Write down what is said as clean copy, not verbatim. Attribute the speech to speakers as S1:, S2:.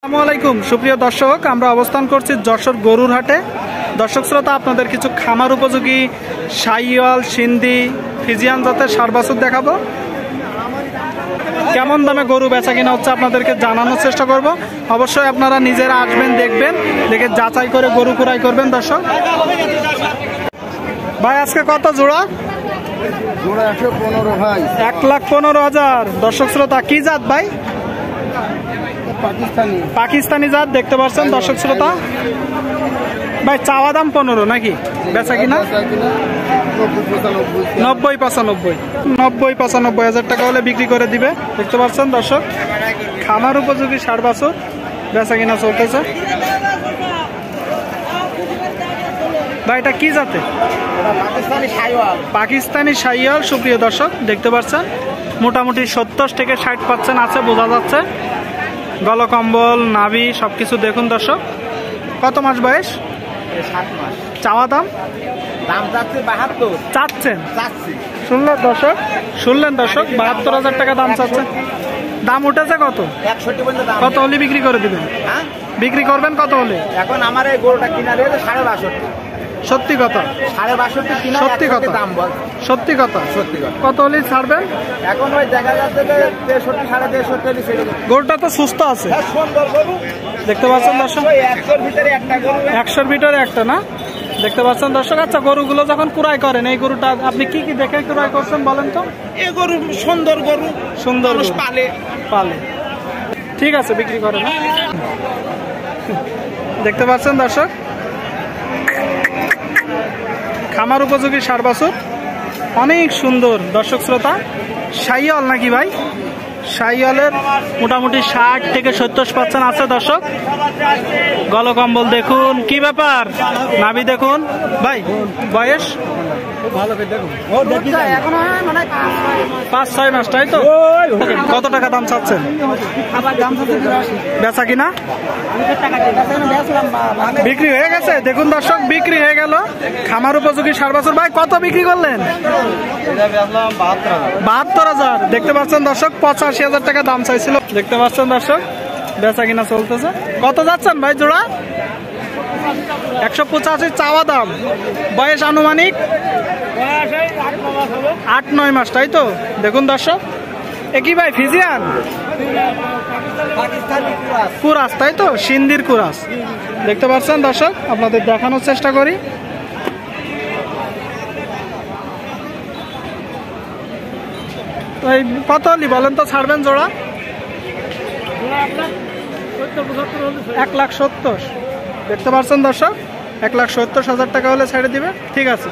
S1: আসসালামু আলাইকুম সুপ্রিয় দর্শক, আমরা অবস্থান করছি যশোর গরুর হাটে। দর্শক শ্রোতা, আপনাদের কিছু খামার উপযোগী শাহিওয়াল, সিন্ধি, ফ্রিজিয়ান জাতের ষাঁড় বাছুর দেখাবো। কেমন দামে গরু বেচা কিনা হচ্ছে আপনাদেরকে জানানোর চেষ্টা করব। অবশ্যই আপনারা নিজেরা আসবেন, দেখবেন, দেখে যাচাই করে গরু ক্রয় করবেন। দর্শক ভাই, আজকে কত জোড়া? 1,15,000। দর্শক শ্রোতা, কি জাত ভাই? পাকিস্তানি জাত দেখতে পাচ্ছেন দর্শক শ্রোতা। ভাই, চাওয়া দাম 15 নাকি? বেচা কিনা 90-95 টাকা হলে বিক্রি করে দিবে। দেখতে পাচ্ছেন দর্শক, খামার উপযোগী ষাঁড় বাছুর বেচা কিনা চলতেছে। ভাই, এটা কি জাতে? পাকিস্তানি শাহিওয়াল। সুপ্রিয় দর্শক, দেখতে পাচ্ছেন মোটামুটি 70 থেকে 60% আছে, বোঝা যাচ্ছে। গলকম্বল, নাভি সবকিছু দেখুন দর্শক। কত মাস বয়স?
S2: 7 মাস।
S1: চাওয়া দাম? চাচ্ছেন? শুনলেন দর্শক, 72,000 টাকা দাম চাচ্ছেন। দাম উঠেছে কত? কত হলে বিক্রি করে দিবেন? বিক্রি করবেন কত হলে?
S2: এখন আমার এই গরুটা কিনা রয়েছে 62,500।
S1: সত্যি কথা?
S2: 62,500 কিনা।
S1: সত্যি কথা?
S2: দাম বল।
S1: সত্যি কথা?
S2: সত্যি কথা।
S1: কত হলে ছাড়বেন?
S2: এখন ওই দেখা যাচ্ছে যে 63-63.5
S1: গরুটা তো সুস্থ আছে,
S2: সুন্দর গরু।
S1: দেখতে পাচ্ছেন দর্শক।
S2: 100-র ভিতরে একটা গরু।
S1: 100-র ভিতরে একটা না? দেখতে পাচ্ছেন দর্শক। আচ্ছা, গরুগুলো যখন ক্রয় করেন, এই গরুটা আপনি কি কি দেখে ক্রয় করছেন বলেন তো?
S2: এই গরু সুন্দর গরু,
S1: সুন্দর
S2: পালে
S1: পালে। ঠিক আছে, বিক্রি করেন। দেখতে পাচ্ছেন দর্শক, খামার উপযোগী ষাঁড় বাছুর, অনেক সুন্দর। দর্শক শ্রোতা, শাহিওয়াল নাকি ভাই? শাহিওয়ালের মোটামুটি 60 থেকে 70% আছে দর্শক। গলকম্বল দেখুন, কি ব্যাপার? নাভি দেখুন। ভাই, বয়স? 5-6 মাস, তাই তো? কত টাকা দাম চাচ্ছেন? বেচা কিনা বিক্রি হয়ে গেছে। দেখুন দর্শক, বিক্রি হয়ে গেল খামার উপযোগী ষাঁড় বাছুর। ভাই, কত বিক্রি করলেন? 72,000। দেখতে পাচ্ছেন দর্শক, 85,000 টাকা দাম চাইছিল। দেখতে পাচ্ছেন দর্শক, বেচা কিনা চলতেছে। কত যাচ্ছেন ভাই জোড়া? 185 চাওয়া দাম। বয়স আনুমানিক 8-9 মাস, তাই তো? দেখুন দর্শক, একই ভাই ফিজিয়ান কুরাস, তাই তো? সিন্ধির কুরাস। দেখতে পাচ্ছেন দর্শক, আপনাদের দেখানোর চেষ্টা করি। এই কত হলি বলেন তো ছাড়বেন জোড়া? 1,70,000। দেখতে পাচ্ছেন দর্শক, 1,70,000 টাকা হলে ছেড়ে দিবে। ঠিক আছে।